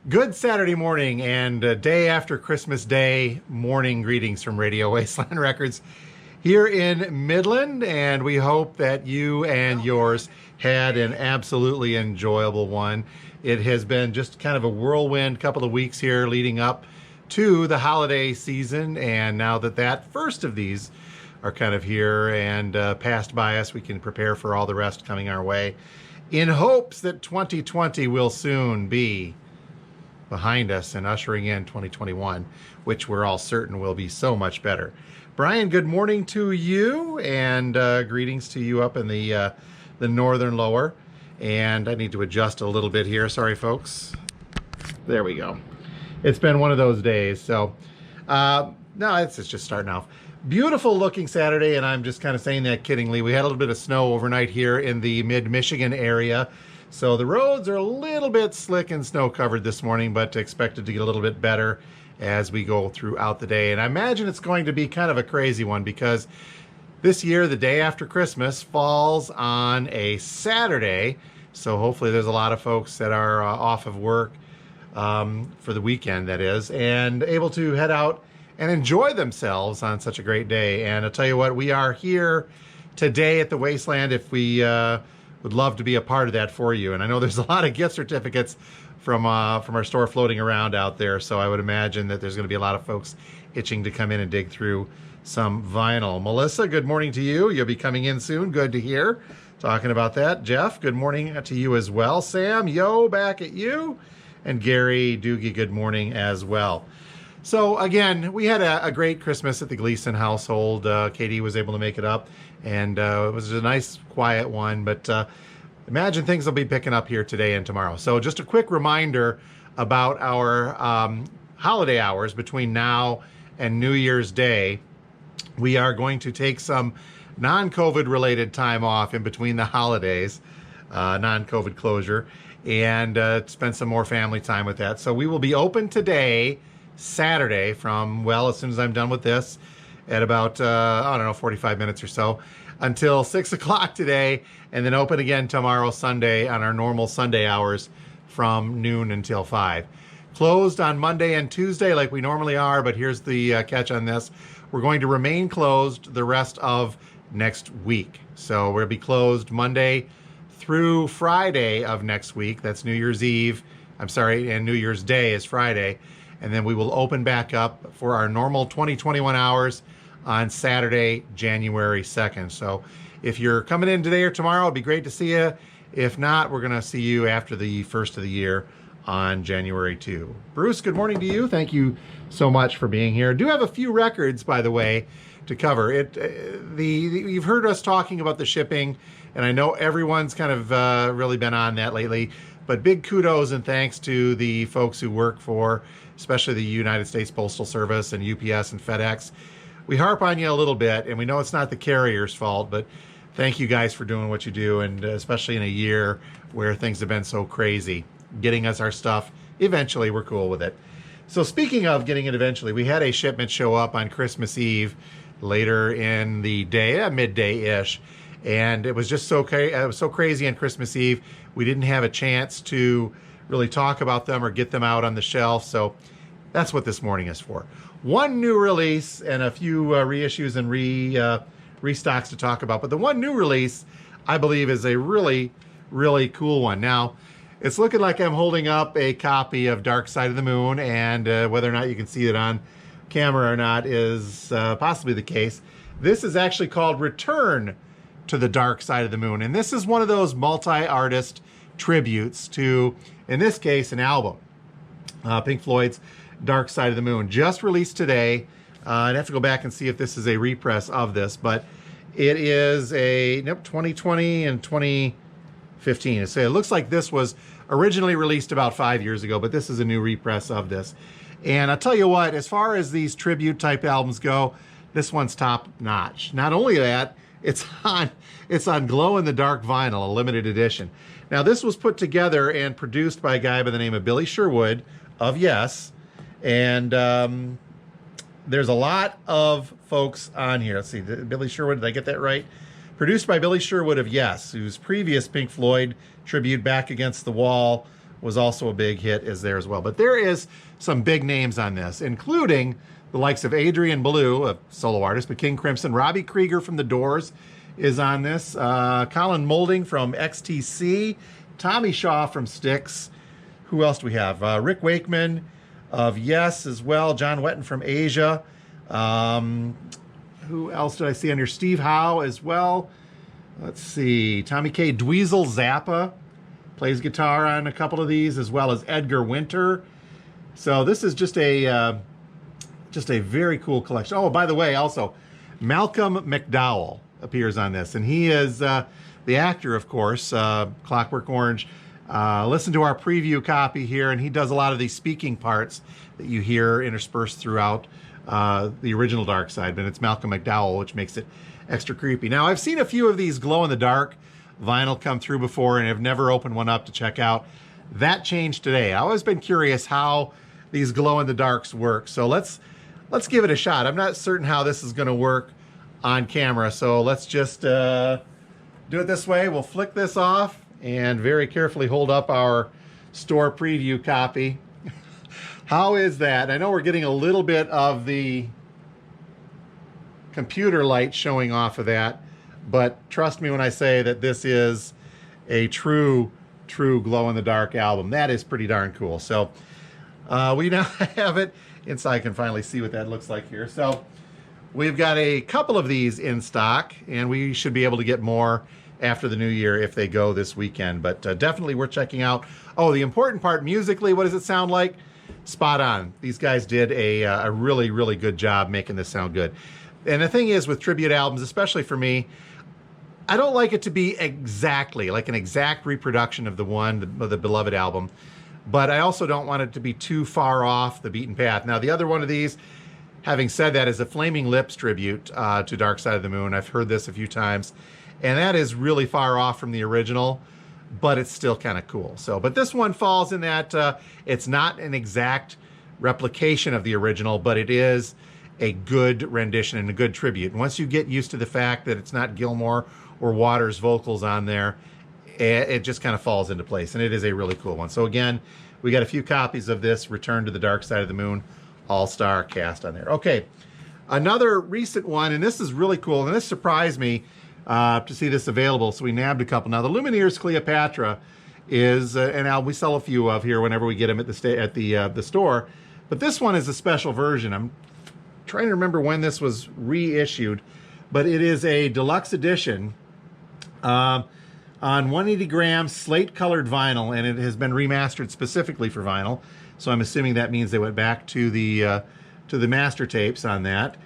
Good Saturday morning and day after Christmas Day morning greetings from Radio Wasteland Records here in Midland, and we hope that you and yours had an absolutely enjoyable one. It has been just kind of a whirlwind couple of weeks here leading up to the holiday season, and now that first of these are kind of here and passed by us, we can prepare for all the rest coming our way in hopes that 2020 will soon be behind us and ushering in 2021, which we're all certain will be so much better. Brian, good morning to you, and greetings to you up in the northern lower. And I need to adjust a little bit here. Sorry, folks. There we go. It's been one of those days. So, no, it's just starting off. Beautiful looking Saturday, and I'm just kind of saying that kiddingly. We had a little bit of snow overnight here in the mid-Michigan area. So the roads are a little bit slick and snow covered this morning, but expected to get a little bit better as we go throughout the day. And I imagine it's going to be kind of a crazy one because this year, the day after Christmas falls on a Saturday. So hopefully there's a lot of folks that are off of work for the weekend, that is, and able to head out and enjoy themselves on such a great day. And I'll tell you what, we are here today at the Wasteland if we would love to be a part of that for you. And I know there's a lot of gift certificates from our store floating around out there, so I would imagine that there's going to be a lot of folks itching to come in and dig through some vinyl. Melissa, good morning to you. You'll be coming in soon. Good to hear. Talking about that. Jeff, good morning to you as well. Sam, yo, back at you. And Gary Doogie, good morning as well. So again, we had a great Christmas at the Gleason household. Katie was able to make it up, and it was a nice, quiet one. But imagine things will be picking up here today and tomorrow. So just a quick reminder about our holiday hours between now and New Year's Day. We are going to take some non-COVID related time off in between the holidays, non-COVID closure, and spend some more family time with that. So we will be open today, Saturday, from, well, as soon as I'm done with this, at about, 45 minutes or so, until 6 o'clock today, and then open again tomorrow, Sunday, on our normal Sunday hours from noon until 5. Closed on Monday and Tuesday like we normally are, but here's the catch on this. We're going to remain closed the rest of next week. So we'll be closed Monday through Friday of next week. That's New Year's Eve. And New Year's Day is Friday. And then we will open back up for our normal 2021 hours on Saturday, January 2nd. So if you're coming in today or tomorrow, it'd be great to see you. If not, we're going to see you after the first of the year on January 2. Bruce, good morning to you. Thank you so much for being here. I do have a few records, by the way, to cover. You've heard us talking about the shipping, and I know everyone's kind of really been on that lately. But big kudos and thanks to the folks who work for, especially the United States Postal Service and UPS and FedEx. We harp on you a little bit, and we know it's not the carrier's fault, but thank you guys for doing what you do, and especially in a year where things have been so crazy. Getting us our stuff, eventually we're cool with it. So speaking of getting it eventually, we had a shipment show up on Christmas Eve later in the day, midday-ish, and it was just so crazy on Christmas Eve, we didn't have a chance to really talk about them or get them out on the shelf, so that's what this morning is for. One new release and a few reissues and restocks to talk about, but the one new release, I believe, is a really, really cool one. Now, it's looking like I'm holding up a copy of Dark Side of the Moon, and whether or not you can see it on camera or not is possibly the case. This is actually called Return to the Dark Side of the Moon, and this is one of those multi-artist tributes to, in this case, an album. Pink Floyd's Dark Side of the Moon, just released today. I'd have to go back and see if this is a repress of this, but it is a 2020 and 2015. So it looks like this was originally released about 5 years ago, but this is a new repress of this. And I'll tell you what, as far as these tribute type albums go, this one's top notch. Not only that, it's on glow in the dark vinyl, a limited edition. Now this was put together and produced by a guy by the name of Billy Sherwood of Yes, and there's a lot of folks on here. Let's see, Billy Sherwood, did I get that right? Produced by Billy Sherwood of Yes, whose previous Pink Floyd tribute, Back Against the Wall, was also a big hit is there as well. But there is some big names on this, including the likes of Adrian Belew, a solo artist, but King Crimson, Robbie Krieger from The Doors is on this, Colin Moulding from XTC, Tommy Shaw from Styx. Who else do we have? Rick Wakeman of Yes as well, John Wetton from Asia. Who else did I see on here? Steve Howe as well. Let's see, Tommy K. Dweezil Zappa plays guitar on a couple of these, as well as Edgar Winter. So this is just a very cool collection. Oh, by the way, also Malcolm McDowell appears on this, and he is the actor, of course, Clockwork Orange. Listen to our preview copy here, and he does a lot of these speaking parts that you hear interspersed throughout the original Dark Side, but it's Malcolm McDowell, which makes it extra creepy. Now, I've seen a few of these glow-in-the-dark vinyl come through before, and have never opened one up to check out. That changed today. I've always been curious how these glow-in-the-darks work, so let's give it a shot. I'm not certain how this is going to work on camera, so let's just do it this way. We'll flick this off and very carefully hold up our store preview copy. How is that? I know we're getting a little bit of the computer light showing off of that, but trust me when I say that this is a true glow-in-the-dark album. That is pretty darn cool. So we now have it inside. I can finally see what that looks like here. So we've got a couple of these in stock, and we should be able to get more after the new year if they go this weekend. But definitely worth checking out. Oh, the important part, musically, what does it sound like? Spot on. These guys did a really, really good job making this sound good. And the thing is, with tribute albums, especially for me, I don't like it to be exactly like an exact reproduction of the beloved album, but I also don't want it to be too far off the beaten path. Now, the other one of these, having said that, is a Flaming Lips tribute to Dark Side of the Moon. I've heard this a few times, and that is really far off from the original, but it's still kind of cool. So, but this one falls in that it's not an exact replication of the original, but it is a good rendition and a good tribute. And once you get used to the fact that it's not Gilmour or Waters' vocals on there, it just kind of falls into place, and it is a really cool one. So again, we got a few copies of this Return to the Dark Side of the Moon all-star cast on there. Okay, another recent one, and this is really cool, and this surprised me to see this available, so we nabbed a couple. Now, the Lumineers Cleopatra is an album we sell a few of here whenever we get them at the store, but this one is a special version. I'm trying to remember when this was reissued, but it is a deluxe edition on 180 grams slate colored vinyl, and it has been remastered specifically for vinyl. So I'm assuming that means they went back to the master tapes on that.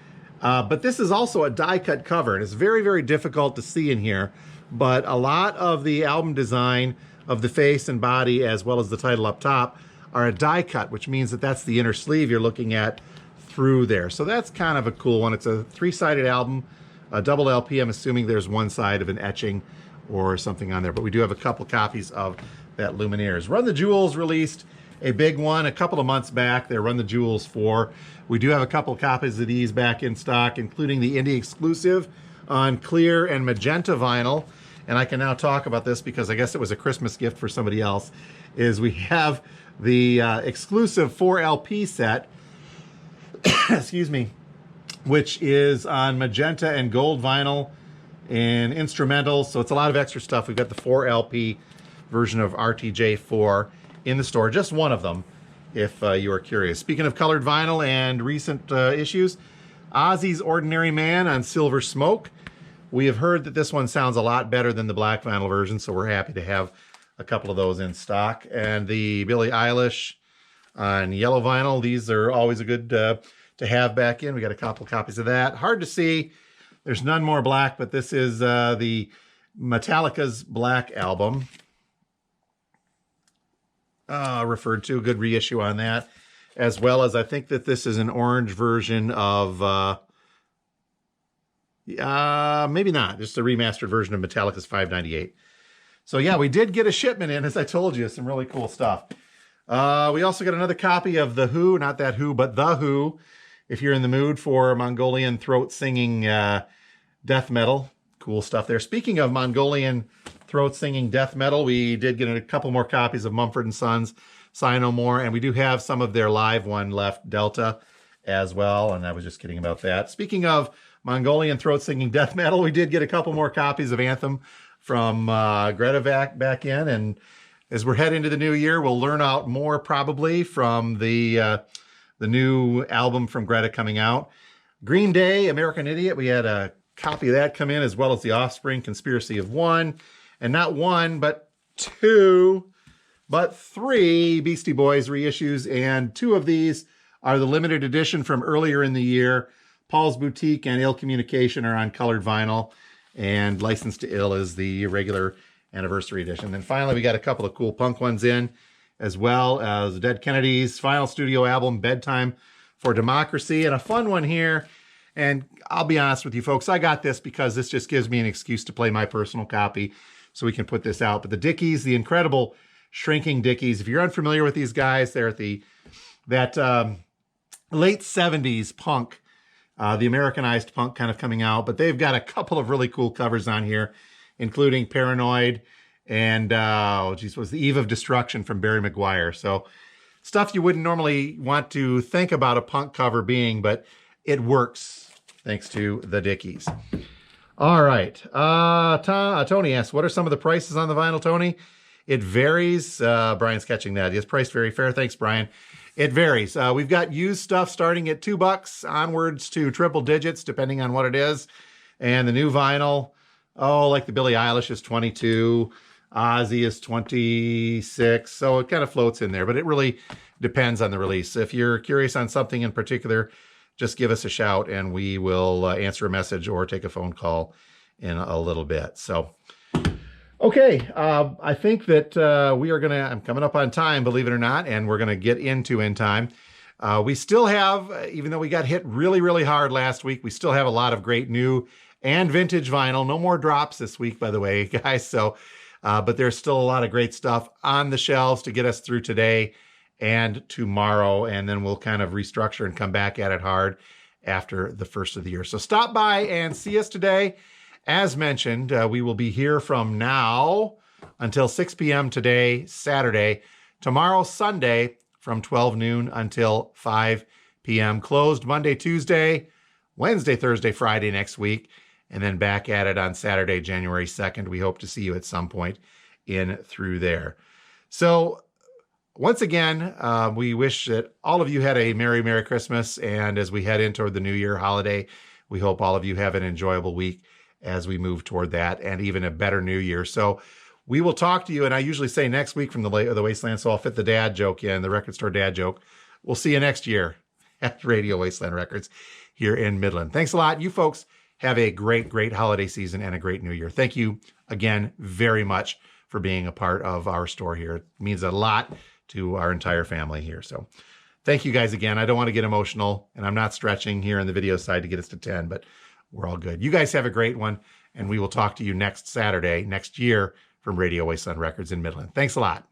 But this is also a die cut cover, and it's very, very difficult to see in here. But a lot of the album design of the face and body, as well as the title up top, are a die cut, which means that that's the inner sleeve you're looking at through there. So that's kind of a cool one. It's a 3-sided album, a double LP. I'm assuming there's one side of an etching or something on there, but we do have a couple copies of that Lumineers. Run the Jewels released a big one a couple of months back. They're Run the Jewels 4. We do have a couple copies of these back in stock, including the indie exclusive on clear and magenta vinyl. And I can now talk about this because I guess it was a Christmas gift for somebody else, is we have the exclusive 4 LP set, excuse me, which is on magenta and gold vinyl and instrumentals. So it's a lot of extra stuff. We've got the 4 LP version of RTJ4 in the store, just one of them, if you are curious. Speaking of colored vinyl and recent issues, Ozzy's Ordinary Man on Silver Smoke. We have heard that this one sounds a lot better than the black vinyl version, so we're happy to have a couple of those in stock. And the Billie Eilish on yellow vinyl. These are always a good to have back in. We got a couple copies of that. Hard to see. There's none more black, but this is the Metallica's Black album. Referred to, a good reissue on that, as well as I think that this is an orange version of maybe not, just a remastered version of Metallica's 598. So yeah, we did get a shipment in, as I told you, some really cool stuff. We also got another copy of The Who, not that Who, but The Who, if you're in the mood for Mongolian throat singing death metal. Cool stuff there. Speaking of Mongolian throat singing death metal. We did get a couple more copies of Mumford & Sons, Sigh No More, and we do have some of their live one left, Delta, as well, and I was just kidding about that. Speaking of Mongolian throat singing death metal, we did get a couple more copies of Anthem from Greta back in, and as we're heading into the new year, we'll learn out more probably from the new album from Greta coming out. Green Day, American Idiot, we had a copy of that come in, as well as The Offspring, Conspiracy of One, and not one, but two, but three Beastie Boys reissues, and two of these are the limited edition from earlier in the year. Paul's Boutique and Ill Communication are on colored vinyl, and License to Ill is the regular anniversary edition. Then finally, we got a couple of cool punk ones in, as well as Dead Kennedys' final studio album, Bedtime for Democracy, and a fun one here. And I'll be honest with you folks, I got this because this just gives me an excuse to play my personal copy so we can put this out. But the Dickies, the incredible Shrinking Dickies, if you're unfamiliar with these guys, they're at that late 70s punk, the Americanized punk kind of coming out. But they've got a couple of really cool covers on here, including Paranoid and, was the Eve of Destruction from Barry McGuire. So stuff you wouldn't normally want to think about a punk cover being, but it works thanks to the Dickies. All right. Tony asks, what are some of the prices on the vinyl, Tony? It varies. Brian's catching that. Yes, price very fair. Thanks, Brian. It varies. We've got used stuff starting at $2 onwards to triple digits, depending on what it is. And the new vinyl, like the Billie Eilish is 22, Ozzy is 26. So it kind of floats in there, but it really depends on the release. If you're curious on something in particular, just give us a shout and we will answer a message or take a phone call in a little bit. So, okay. I think that I'm coming up on time, believe it or not, and we're going to get into In Time. We still have, even though we got hit really, really hard last week, we still have a lot of great new and vintage vinyl. No more drops this week, by the way, guys. So, but there's still a lot of great stuff on the shelves to get us through today and tomorrow, and then we'll kind of restructure and come back at it hard after the first of the year. So stop by and see us today. As mentioned, we will be here from now until 6 p.m. today, Saturday. Tomorrow, Sunday, from 12 noon until 5 p.m. Closed Monday, Tuesday, Wednesday, Thursday, Friday next week, and then back at it on Saturday, January 2nd. We hope to see you at some point in through there. So, once again, we wish that all of you had a Merry, Merry Christmas. And as we head in toward the New Year holiday, we hope all of you have an enjoyable week as we move toward that and even a better New Year. So we will talk to you. And I usually say next week from the Wasteland, so I'll fit the dad joke in, the record store dad joke. We'll see you next year at Radio Wasteland Records here in Midland. Thanks a lot. You folks have a great, great holiday season and a great New Year. Thank you again very much for being a part of our store here. It means a lot to our entire family here. So thank you guys again. I don't want to get emotional, and I'm not stretching here on the video side to get us to 10, but we're all good. You guys have a great one, and we will talk to you next Saturday, next year from Radio Wasteland Records in Midland. Thanks a lot.